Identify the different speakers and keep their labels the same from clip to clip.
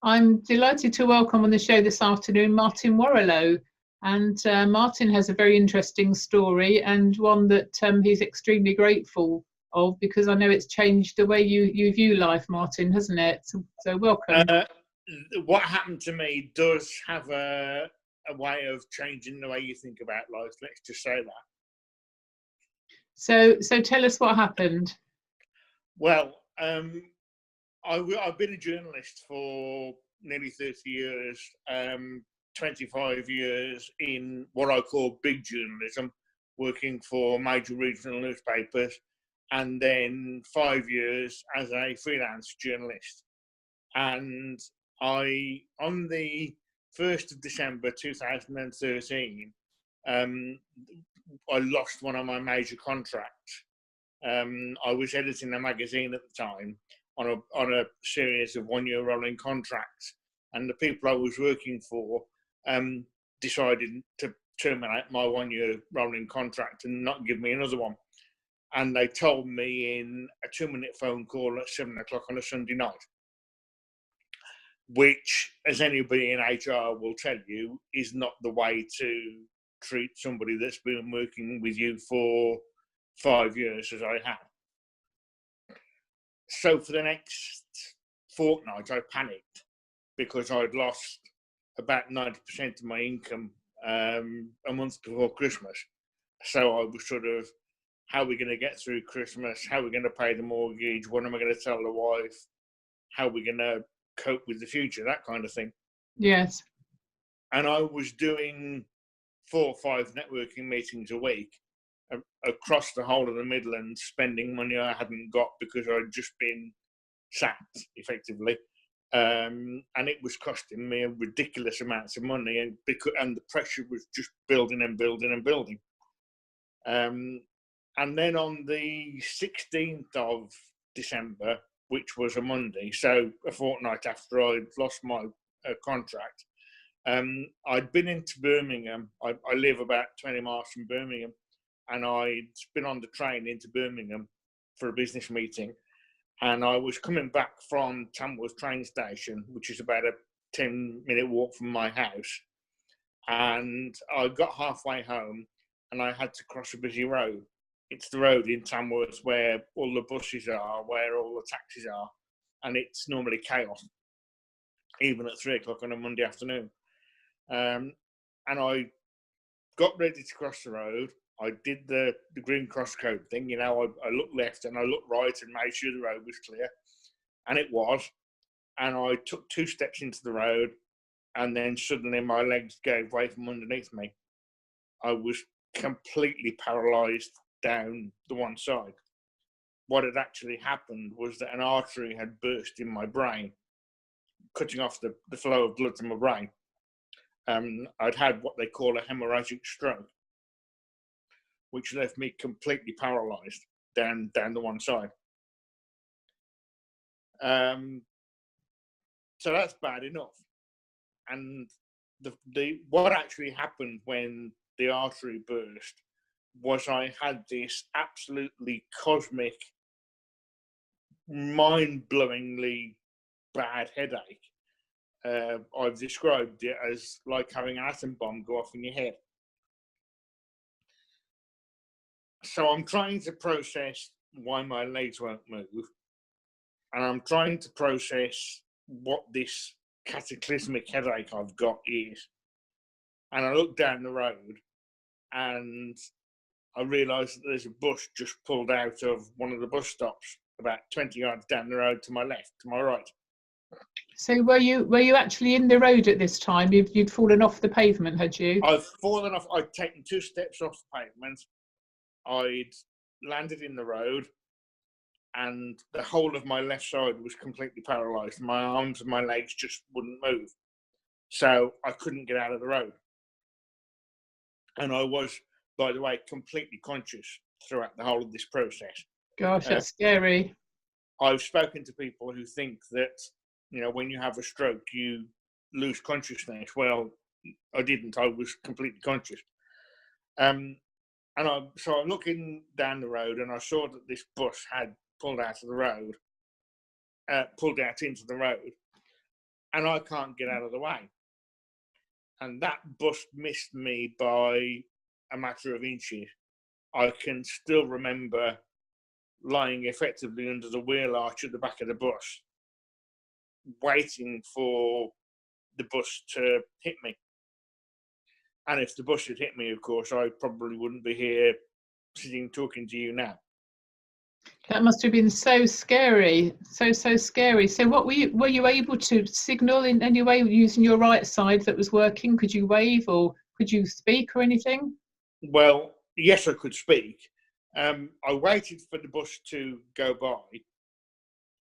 Speaker 1: I'm delighted to welcome on the show this afternoon Martin Warrillow. And Martin has a very interesting story, and one that he's extremely grateful of, because I know it's changed the way you view life, Martin, hasn't it? So welcome.
Speaker 2: What happened to me does have a way of changing the way you think about life. Let's just say that.
Speaker 1: So tell us what happened.
Speaker 2: Well, I've been a journalist for nearly 30 years, 25 years in what I call big journalism, working for major regional newspapers, and then 5 years as a freelance journalist. And on the 1st of December 2013, I lost one of my major contracts. I was editing a magazine at the time on a series of 1 year rolling contracts, and the people I was working for decided to terminate my 1 year rolling contract and not give me another one. And they told me in a 2-minute phone call at 7 o'clock on a Sunday night, which, as anybody in HR will tell you, is not the way to treat somebody that's been working with you for 5 years, as I had. So for the next fortnight, I panicked because I'd lost about 90% of my income a month before Christmas. So I was sort of, how are we going to get through Christmas? How are we going to pay the mortgage? What am I going to tell the wife? How are we going to cope with the future? That kind of thing.
Speaker 1: Yes.
Speaker 2: And I was doing 4 or 5 networking meetings a week across the whole of the Midlands, spending money I hadn't got because I'd just been sacked, effectively. And it was costing me a ridiculous amounts of money, and the pressure was just building and building and building. And then on the 16th of December, which was a Monday, so a fortnight after I'd lost my contract, I'd been into Birmingham. I live about 20 miles from Birmingham, and I'd been on the train into Birmingham for a business meeting. And I was coming back from Tamworth train station, which is about a 10-minute walk from my house. And I got halfway home and I had to cross a busy road. It's the road in Tamworth where all the buses are, where all the taxis are. And it's normally chaos, even at 3 o'clock on a Monday afternoon. And I got ready to cross the road. I did the green cross code thing, I looked left and I looked right and made sure the road was clear. And it was. And I took 2 steps into the road, and then suddenly my legs gave way from underneath me. I was completely paralysed down the one side. What had actually happened was that an artery had burst in my brain, cutting off the flow of blood to my brain. I'd had what they call a hemorrhagic stroke, which left me completely paralysed down the one side. So that's bad enough. And what actually happened when the artery burst was I had this absolutely cosmic, mind-blowingly bad headache. I've described it as like having an atom bomb go off in your head. So I'm trying to process why my legs won't move, and I'm trying to process what this cataclysmic headache I've got is. And I look down the road and I realise that there's a bus just pulled out of one of the bus stops about 20 yards down the road to my left, to my right.
Speaker 1: So were you actually in the road at this time? You'd fallen off the pavement, had you?
Speaker 2: I've fallen off. I'd taken 2 steps off the pavement. I'd landed in the road, and the whole of my left side was completely paralysed. My arms and my legs just wouldn't move. So I couldn't get out of the road. And I was, by the way, completely conscious throughout the whole of this process.
Speaker 1: Gosh, that's scary.
Speaker 2: I've spoken to people who think that, when you have a stroke, you lose consciousness. Well, I didn't. I was completely conscious. So I'm looking down the road, and I saw that this bus had pulled out into the road. and I can't get out of the way. And that bus missed me by a matter of inches. I can still remember lying effectively under the wheel arch at the back of the bus, waiting for the bus to hit me. And if the bus had hit me, of course, I probably wouldn't be here sitting talking to you now.
Speaker 1: That must have been so scary, so scary. So what were you able to signal in any way using your right side that was working? Could you wave or could you speak or anything?
Speaker 2: Well, yes, I could speak. I waited for the bus to go by,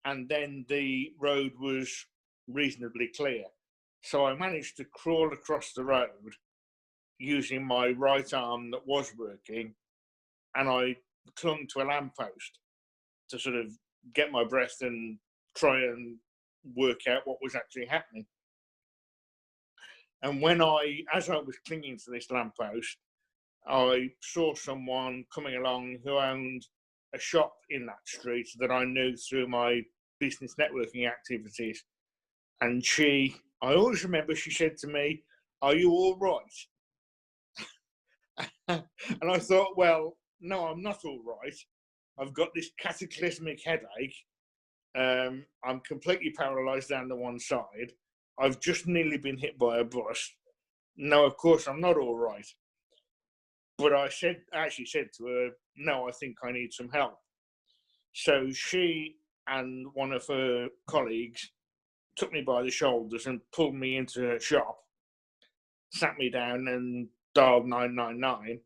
Speaker 2: and then the road was reasonably clear. So I managed to crawl across the road using my right arm that was working, and I clung to a lamppost to sort of get my breath and try and work out what was actually happening. And as I was clinging to this lamppost, I saw someone coming along who owned a shop in that street that I knew through my business networking activities. And I always remember she said to me, "Are you all right?" And I thought, well, no, I'm not all right. I've got this cataclysmic headache. I'm completely paralysed down to one side. I've just nearly been hit by a bus. No, of course, I'm not all right. But I actually said to her, no, I think I need some help. So she and one of her colleagues took me by the shoulders and pulled me into her shop, sat me down and dialed 999.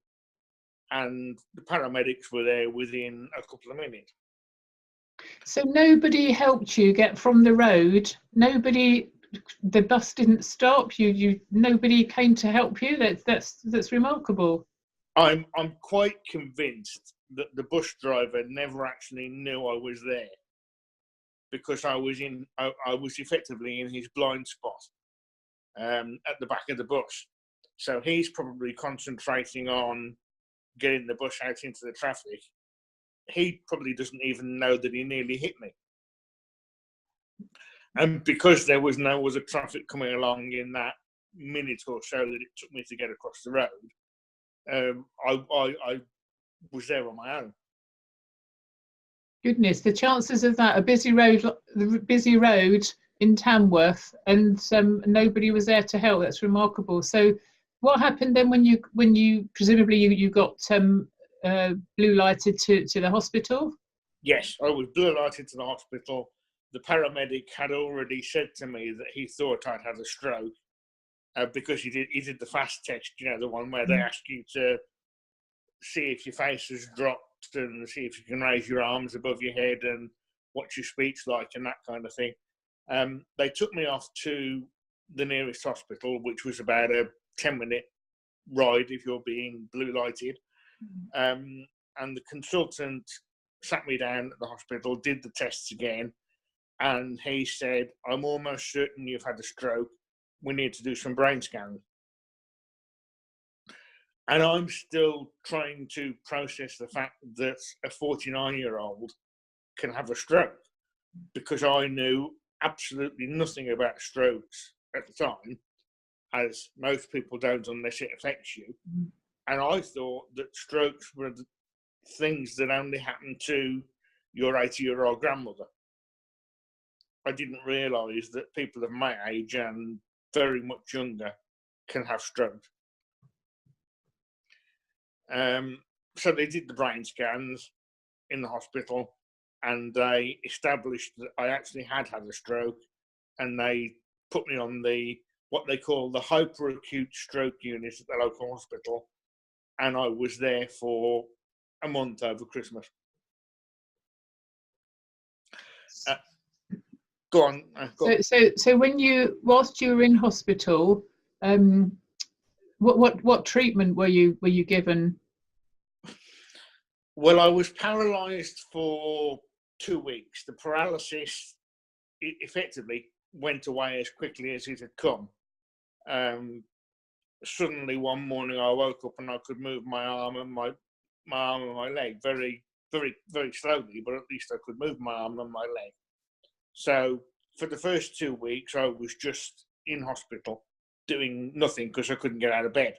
Speaker 2: And the paramedics were there within a couple of minutes.
Speaker 1: So nobody helped you get from the road? The bus didn't stop you? Nobody came to help you? That's remarkable.
Speaker 2: I'm quite convinced that the bus driver never actually knew I was there, because I was effectively in his blind spot at the back of the bus. So he's probably concentrating on getting the bus out into the traffic. He probably doesn't even know that he nearly hit me. And because there was no other traffic coming along in that minute or so that it took me to get across the road, I was there on my own.
Speaker 1: Goodness, the chances of that, a busy road in Tamworth, and nobody was there to help. That's remarkable. So what happened then when you presumably you got blue lighted to the hospital?
Speaker 2: Yes, I was blue lighted to the hospital. The paramedic had already said to me that he thought I'd had a stroke because he did the fast test, the one where they ask you to see if your face has dropped and see if you can raise your arms above your head and what's your speech like and that kind of thing. They took me off to the nearest hospital, which was about a 10-minute ride if you're being blue lighted. And the consultant sat me down at the hospital, did the tests again, and he said, "I'm almost certain you've had a stroke. We need to do some brain scans." And I'm still trying to process the fact that a 49-year-old can have a stroke, because I knew absolutely nothing about strokes at the time, as most people don't unless it affects you. And I thought that strokes were the things that only happen to your 80-year-old grandmother. I didn't realise that people of my age and very much younger can have strokes. So they did the brain scans in the hospital, and they established that I actually had a stroke, and they put me on what they call the hyperacute stroke unit at the local hospital, and I was there for a month over Christmas. Go on.
Speaker 1: So whilst you were in hospital, what treatment were you given?
Speaker 2: Well, I was paralysed for 2 weeks. The paralysis effectively went away as quickly as it had come. Suddenly one morning I woke up and I could move my arm and my leg very, very, very slowly, but at least I could move my arm and my leg. So for the first 2 weeks, I was just in hospital doing nothing because I couldn't get out of bed.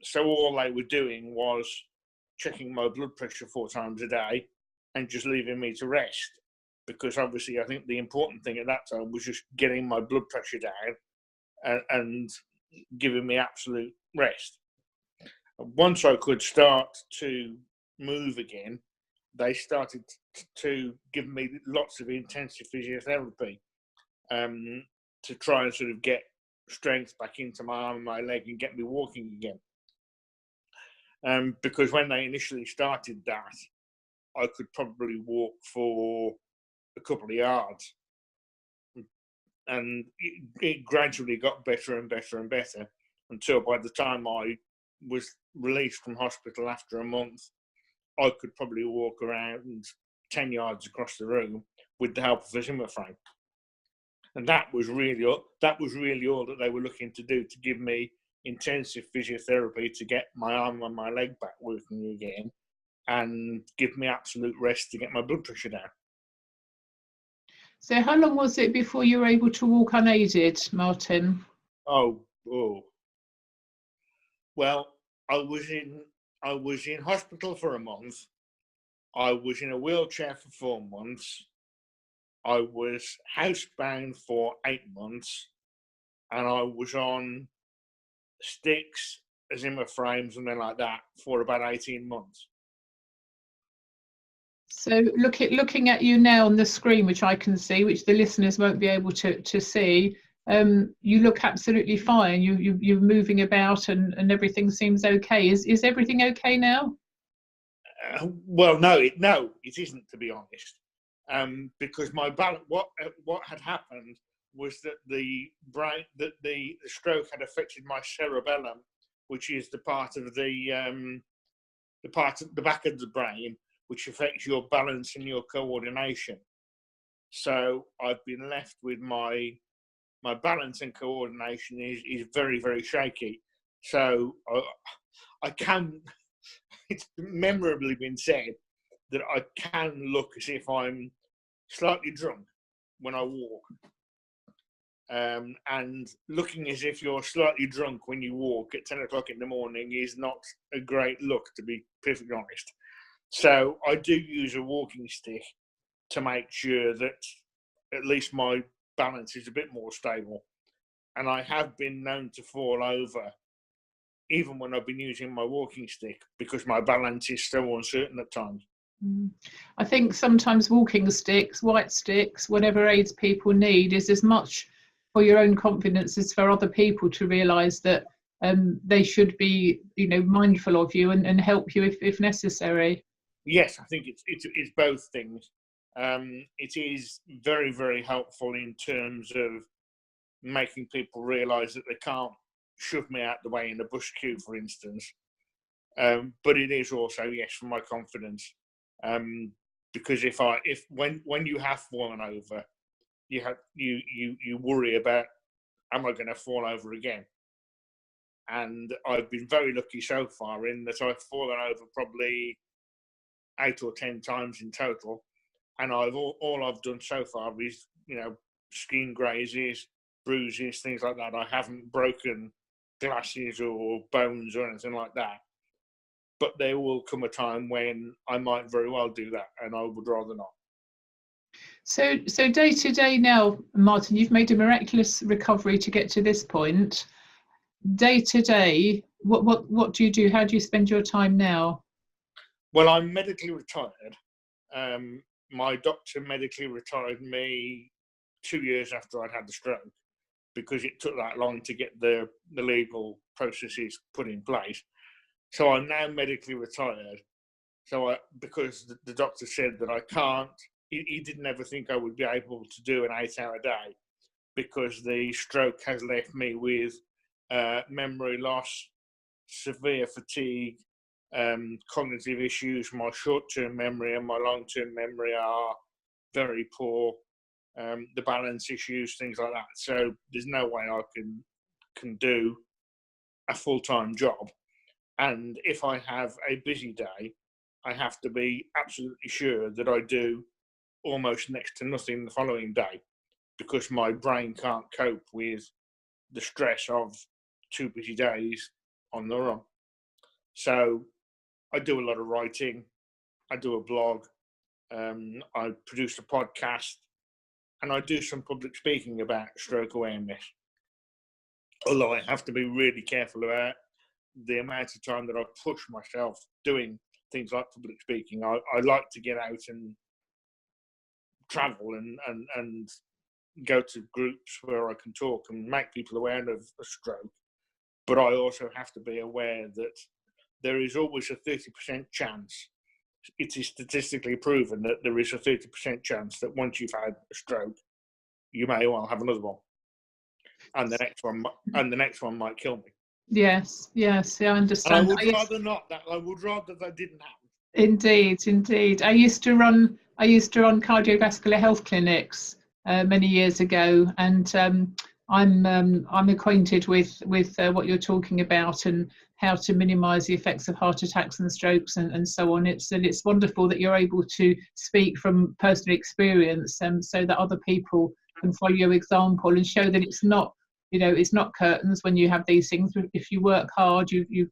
Speaker 2: So all they were doing was checking my blood pressure 4 times a day and just leaving me to rest. Because obviously, I think the important thing at that time was just getting my blood pressure down and giving me absolute rest. Once I could start to move again, they started to give me lots of intensive physiotherapy to try and sort of get strength back into my arm and my leg and get me walking again. Because when they initially started that, I could probably walk for a couple of yards. And it gradually got better and better and better until by the time I was released from hospital after a month, I could probably walk around 10 yards across the room with the help of a Zimmer frame. And that was really all that they were looking to do, to give me intensive physiotherapy to get my arm and my leg back working again and give me absolute rest to get my blood pressure down.
Speaker 1: So how long was it before you were able to walk unaided, Martin?
Speaker 2: Oh. Well, I was in hospital for a month. I was in a wheelchair for 4 months. I was housebound for 8 months, and I was on sticks, Zimmer frames, and then like that for about 18 months.
Speaker 1: So looking at you now on the screen, which I can see, which the listeners won't be able to see, you look absolutely fine. You're moving about and everything seems okay. Is everything okay now?
Speaker 2: Well, no, it isn't, to be honest. Because my balance, what had happened was that the stroke had affected my cerebellum, which is the part of the back of the brain which affects your balance and your coordination. So I've been left with my balance and coordination is very, very shaky. So it's memorably been said that I can look as if I'm slightly drunk when I walk. And looking as if you're slightly drunk when you walk at 10 o'clock in the morning is not a great look, to be perfectly honest. So I do use a walking stick to make sure that at least my balance is a bit more stable. And I have been known to fall over even when I've been using my walking stick because my balance is so uncertain at times.
Speaker 1: I think sometimes walking sticks, white sticks, whatever aids people need is as much for your own confidence as for other people to realise that they should be, mindful of you and help you if necessary.
Speaker 2: Yes, I think it's both things. It is very, very helpful in terms of making people realise that they can't shove me out the way in a bus queue, for instance. But it is also, yes, for my confidence. Because when you have fallen over, you worry about, am I going to fall over again? And I've been very lucky so far in that I've fallen over probably 8 or 10 times in total, and all I've done so far is skin grazes, bruises, things like that. I haven't broken glasses or bones or anything like that. But there will come a time when I might very well do that, and I would rather not.
Speaker 1: So day to day now, Martin, you've made a miraculous recovery to get to this point. Day to day, what do you do? How do you spend your time now?
Speaker 2: Well, I'm medically retired. My doctor medically retired me 2 years after I'd had the stroke because it took that long to get the legal processes put in place. So I'm now medically retired. So because the doctor said that I can't, he didn't ever think I would be able to do an 8-hour day because the stroke has left me with memory loss, severe fatigue, cognitive issues. My short-term memory and my long-term memory are very poor. The balance issues, things like that. So there's no way I can do a full-time job. And if I have a busy day, I have to be absolutely sure that I do almost next to nothing the following day because my brain can't cope with the stress of 2 busy days on the run. So I do a lot of writing, I do a blog, I produce a podcast, and I do some public speaking about stroke awareness. Although I have to be really careful about the amount of time that I push myself doing things like public speaking. I like to get out and travel and go to groups where I can talk and make people aware of a stroke. But I also have to be aware that there is always a 30% chance. It is statistically proven that there is a 30% chance that once you've had a stroke, you may well have another one, and the next one might kill me.
Speaker 1: Yes, I understand.
Speaker 2: And I would rather not. I would rather that didn't happen.
Speaker 1: Indeed. I used to run cardiovascular health clinics many years ago, and I'm acquainted with what you're talking about and how to minimise the effects of heart attacks and strokes and so on. It's wonderful that you're able to speak from personal experience, so that other people can follow your example and show that it's not curtains when you have these things. If you work hard, you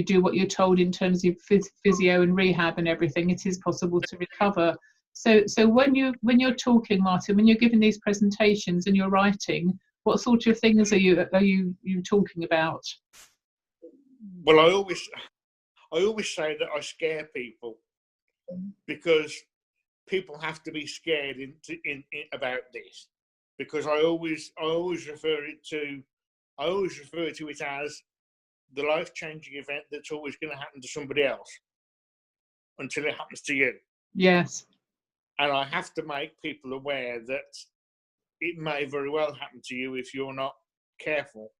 Speaker 1: do what you're told in terms of physio and rehab and everything, it is possible to recover. So when you're talking, Martin, when you're giving these presentations and you're writing, what sort of things are you talking about?
Speaker 2: Well, I always say that I scare people, because people have to be scared about this, because I always refer to it as the life-changing event that's always going to happen to somebody else until it happens to you.
Speaker 1: Yes.
Speaker 2: And I have to make people aware that it may very well happen to you if you're not careful.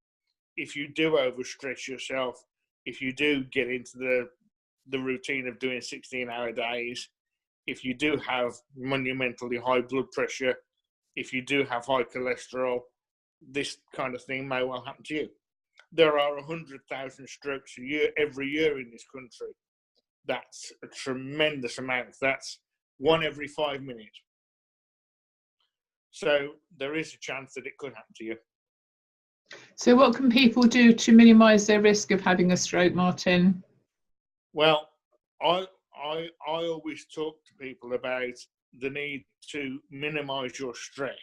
Speaker 2: If you do overstress yourself, if you do get into the routine of doing 16-hour days, if you do have monumentally high blood pressure, if you do have high cholesterol, this kind of thing may well happen to you. There are 100,000 strokes every year in this country. That's a tremendous amount. That's 1 every 5 minutes. So there is a chance that it could happen to you.
Speaker 1: So what can people do to minimise their risk of having a stroke, Martin?
Speaker 2: Well, I always talk to people about the need to minimise your stress.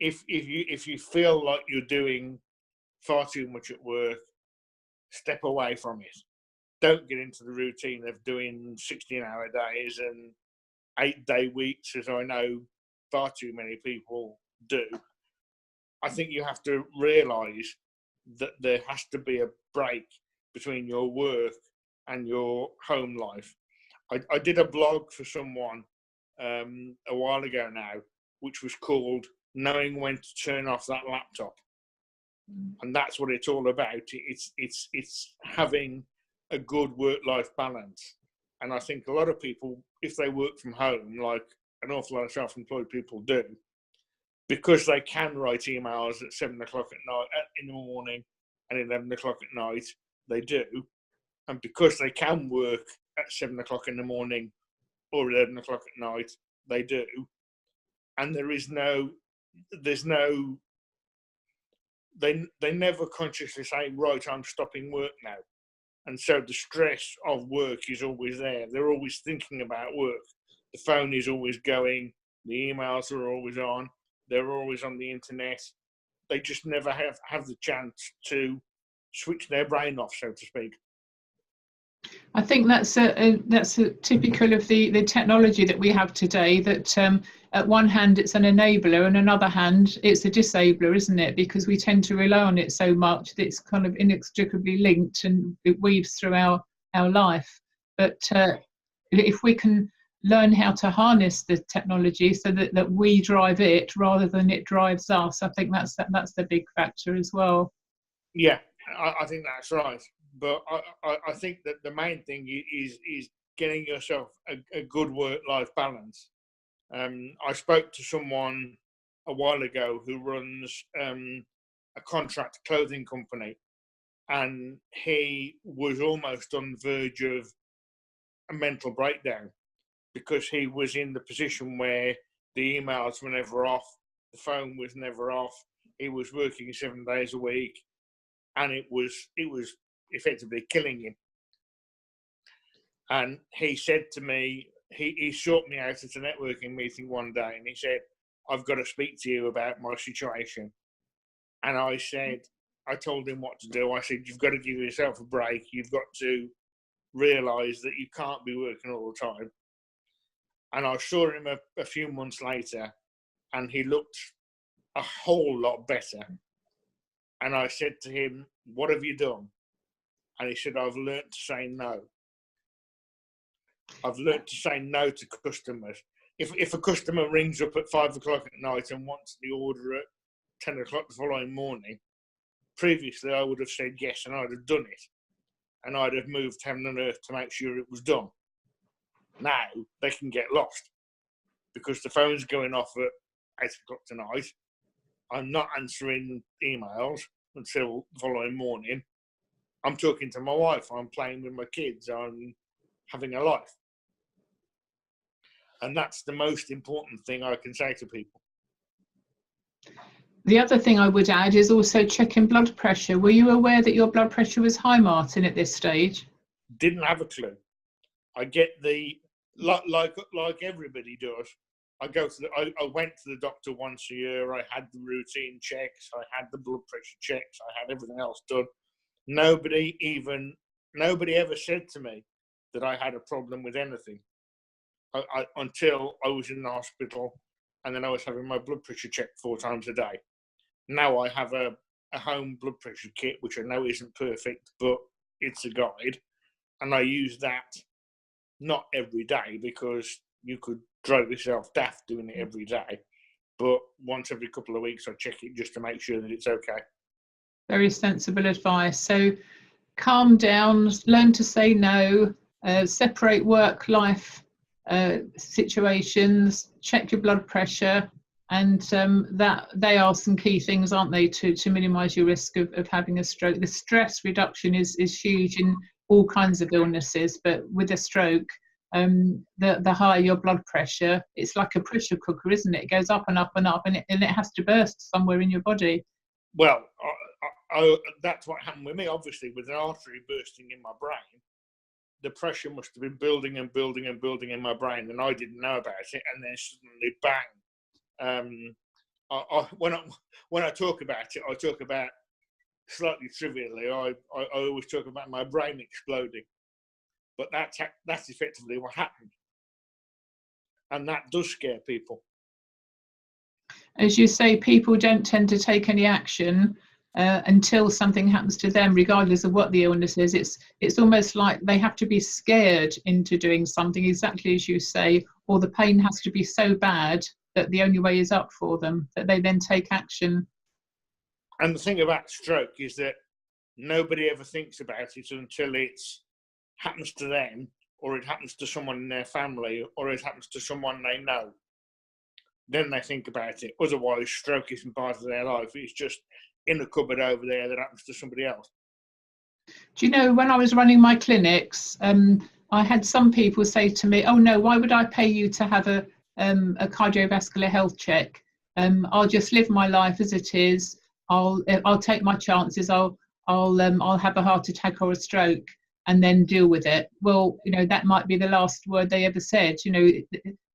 Speaker 2: If you feel like you're doing far too much at work, step away from it. Don't get into the routine of doing 16-hour days and 8-day weeks, as I know far too many people do. I think you have to realise that there has to be a break between your work and your home life. I did a blog for someone a while ago now, which was called Knowing When to Turn Off That Laptop. And that's what it's all about. It's having a good work-life balance. And I think a lot of people, if they work from home, like an awful lot of self-employed people do, because they can write emails at 7 o'clock at night, in the morning, and 11 o'clock at night, they do. And because they can work at 7 o'clock in the morning or 11 o'clock at night, they do. And they never consciously say, right, I'm stopping work now. And so the stress of work is always there. They're always thinking about work. The phone is always going. The emails are always on. They're always on the internet. They just never have the chance to switch their brain off, so to speak.
Speaker 1: I think that's a typical of the technology that we have today, that at one hand it's an enabler and another hand it's a disabler, isn't it? Because we tend to rely on it so much that it's kind of inextricably linked and it weaves through our life. But if we can learn how to harness the technology so that we drive it rather than it drives us, I think that's the big factor as well.
Speaker 2: Yeah, I think that's right. But I think that the main thing is getting yourself a good work-life balance. I spoke to someone a while ago who runs a contract clothing company, and he was almost on the verge of a mental breakdown because he was in the position where the emails were never off, The phone was never off. He was working 7 days a week, and it was effectively killing him. And he said to me, he sought me out at a networking meeting one day, and he said, "I've got to speak to you about my situation." And I told him what to do. I said, "You've got to give yourself a break. You've got to realise that you can't be working all the time." And I saw him a few months later, and he looked a whole lot better. And I said to him, "What have you done?" And he said, "I've learnt to say no. I've learnt to say no to customers. If a customer rings up at 5 o'clock at night and wants the order at 10 o'clock the following morning, previously I would have said yes, and I'd have done it. And I'd have moved heaven and earth to make sure it was done. Now they can get lost because the phone's going off at 8 o'clock tonight. I'm not answering emails until the following morning. I'm talking to my wife. I'm playing with my kids. I'm having a life. And that's the most important thing I can say to people.
Speaker 1: The other thing I would add is also checking blood pressure. Were you aware that your blood pressure was high, Martin, at this stage?
Speaker 2: Didn't have a clue. I get like everybody does. I went to the doctor once a year. I had the routine checks. I had the blood pressure checks. I had everything else done. Nobody ever said to me that I had a problem with anything until I was in the hospital, and then I was having my blood pressure checked 4 times a day. Now I have a home blood pressure kit, which I know isn't perfect, but it's a guide, and I use that not every day because you could drive yourself daft doing it every day, but once every couple of weeks I check it just to make sure that it's okay.
Speaker 1: Very sensible advice. So calm down, learn to say no, separate work-life situations, check your blood pressure, and that they are some key things, aren't they, to minimise your risk of having a stroke. The stress reduction is huge in all kinds of illnesses, but with a stroke, the higher your blood pressure, it's like a pressure cooker, isn't it? It goes up and up and up, and it has to burst somewhere in your body.
Speaker 2: Well, that's what happened with me. Obviously, with an artery bursting in my brain, the pressure must have been building and building and building in my brain, and I didn't know about it. And then suddenly, bang! When I talk about it, I talk about slightly trivially. I always talk about my brain exploding, but that's effectively what happened, and that does scare people.
Speaker 1: As you say, people don't tend to take any action until something happens to them, regardless of what the illness is. It's almost like they have to be scared into doing something, exactly as you say, or the pain has to be so bad that the only way is up for them, that they then take action.
Speaker 2: And the thing about stroke is that nobody ever thinks about it until it happens to them, or it happens to someone in their family, or it happens to someone they know. Then they think about it. Otherwise, stroke isn't part of their life. It's just in a cupboard over there that happens to somebody else.
Speaker 1: Do you know, when I was running my clinics, I had some people say to me, "Oh no, why would I pay you to have a cardiovascular health check? I'll just live my life as it is. I'll take my chances. I'll have a heart attack or a stroke, and then deal with it." Well, you know, that might be the last word they ever said. You know,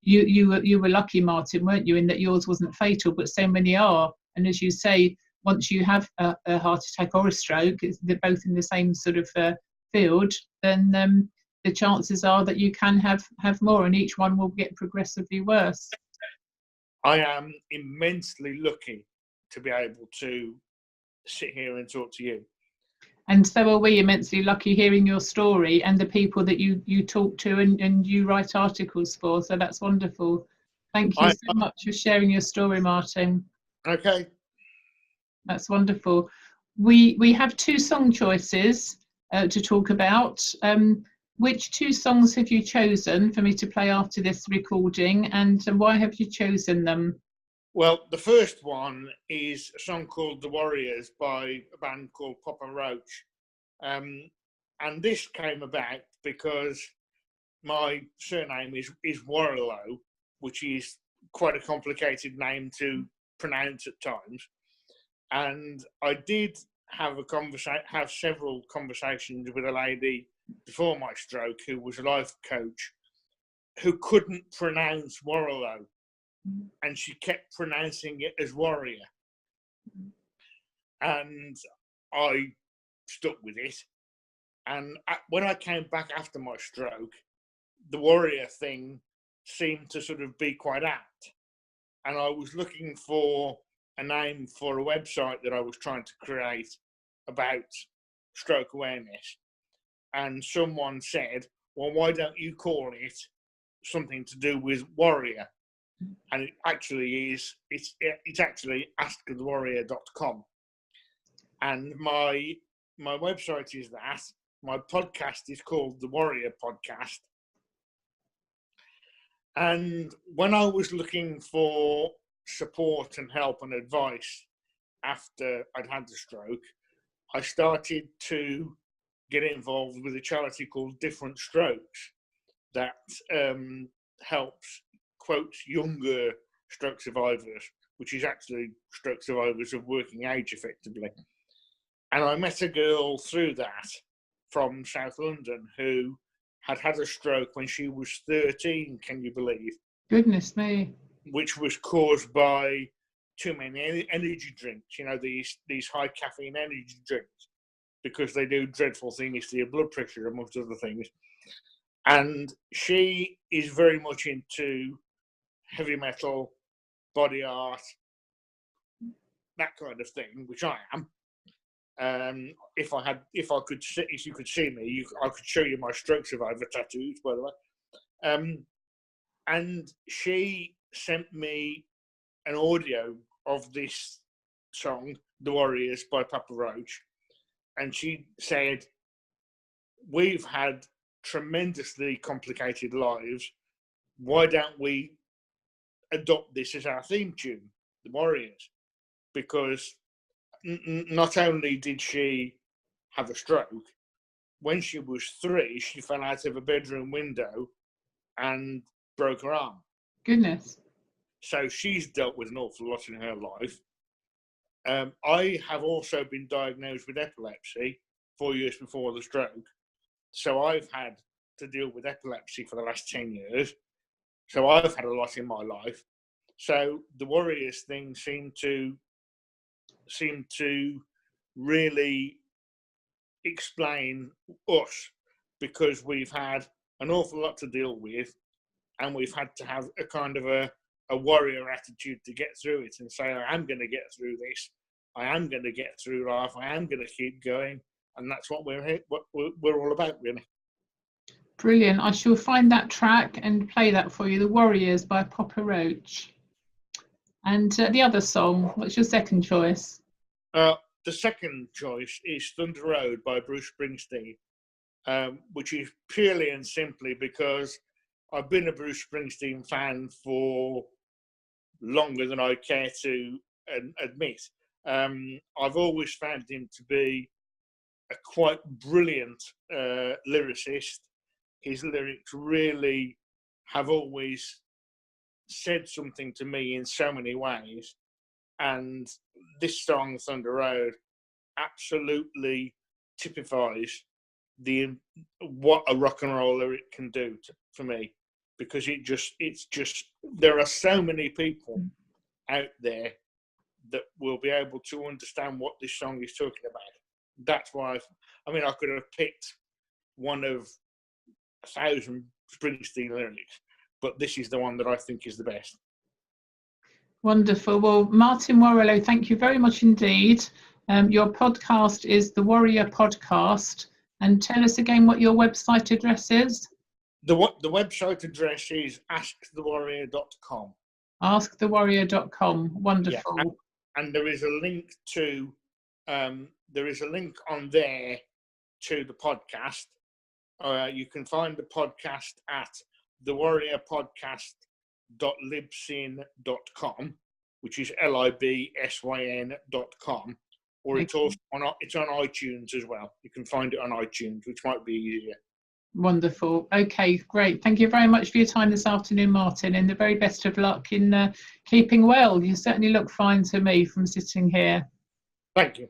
Speaker 1: you were lucky, Martin, weren't you, in that yours wasn't fatal, but so many are. And as you say, once you have a heart attack or a stroke, they're both in the same sort of field, then the chances are that you can have more, and each one will get progressively worse.
Speaker 2: I am immensely lucky to be able to sit here and talk to you.
Speaker 1: And so are we immensely lucky hearing your story and the people that you talk to and you write articles for. So that's wonderful. Thank you so much for sharing your story, Martin.
Speaker 2: Okay.
Speaker 1: That's wonderful. We have 2 song choices to talk about. Which 2 songs have you chosen for me to play after this recording, and why have you chosen them?
Speaker 2: Well, the first one is a song called The Warriors by a band called Papa Roach. And this came about because my surname is Warrillow, which is quite a complicated name to pronounce at times. And I did have several conversations with a lady before my stroke who was a life coach who couldn't pronounce Warrillow, and she kept pronouncing it as warrior. And I stuck with it. And when I came back after my stroke, the warrior thing seemed to sort of be quite apt. And I was looking for a name for a website that I was trying to create about stroke awareness. And someone said, well, why don't you call it something to do with warrior? And it actually is, it's actually askthewarrior.com. And my website is that. My podcast is called The Warrior Podcast. And when I was looking for support and help and advice after I'd had the stroke, I started to get involved with a charity called Different Strokes that helps, quotes, younger stroke survivors, which is actually stroke survivors of working age, effectively. And I met a girl through that from South London who had had a stroke when she was 13, can you believe?
Speaker 1: Goodness me. Which
Speaker 2: was caused by too many energy drinks, you know, these high caffeine energy drinks, because they do dreadful things to your blood pressure, amongst other things. And she is very much into heavy metal, body art, that kind of thing, which I am. If you could see me, I could show you my stroke survivor tattoos, by the way. And she sent me an audio of this song, The Warriors by Papa Roach. And she said, we've had tremendously complicated lives. Why don't we adopt this as our theme tune, The Warriors? Because not only did she have a stroke, when she was 3, she fell out of a bedroom window and broke her arm.
Speaker 1: Goodness.
Speaker 2: So she's dealt with an awful lot in her life. I have also been diagnosed with epilepsy 4 years before the stroke. So I've had to deal with epilepsy for the last 10 years. So I've had a lot in my life. So the Warriors thing seemed to really explain us, because we've had an awful lot to deal with, and we've had to have a kind of a warrior attitude to get through it and say, I am going to get through this. I am going to get through life. I am going to keep going. And that's what we're all about, really.
Speaker 1: Brilliant. I shall find that track and play that for you, The Warriors by Papa Roach. And the other song, what's your second choice?
Speaker 2: The second choice is Thunder Road by Bruce Springsteen, which is purely and simply because I've been a Bruce Springsteen fan for longer than I care to admit. I've always found him to be a quite brilliant lyricist. His lyrics really have always said something to me in so many ways. And this song, Thunder Road, absolutely typifies what a rock and roll lyric can do for me, because it's just there are so many people out there that will be able to understand what this song is talking about. That's why I could have picked one of 1,000 Springsteen lyrics, but this is the one that I think is the best.
Speaker 1: Wonderful. Well, Martin Warrillow, thank you very much indeed. Your podcast is The Warrior Podcast. And tell us again what your website address is.
Speaker 2: The website address is askthewarrior.com.
Speaker 1: Askthewarrior.com. Wonderful.
Speaker 2: Yeah, and there is a link to on there to the podcast. You can find the podcast at thewarriorpodcast.libsyn.com, which is libsyn.com, or it's on iTunes as well. You can find it on iTunes, which might be easier.
Speaker 1: Wonderful. Okay, great. Thank you very much for your time this afternoon, Martin, and the very best of luck in keeping well. You certainly look fine to me from sitting here.
Speaker 2: Thank you.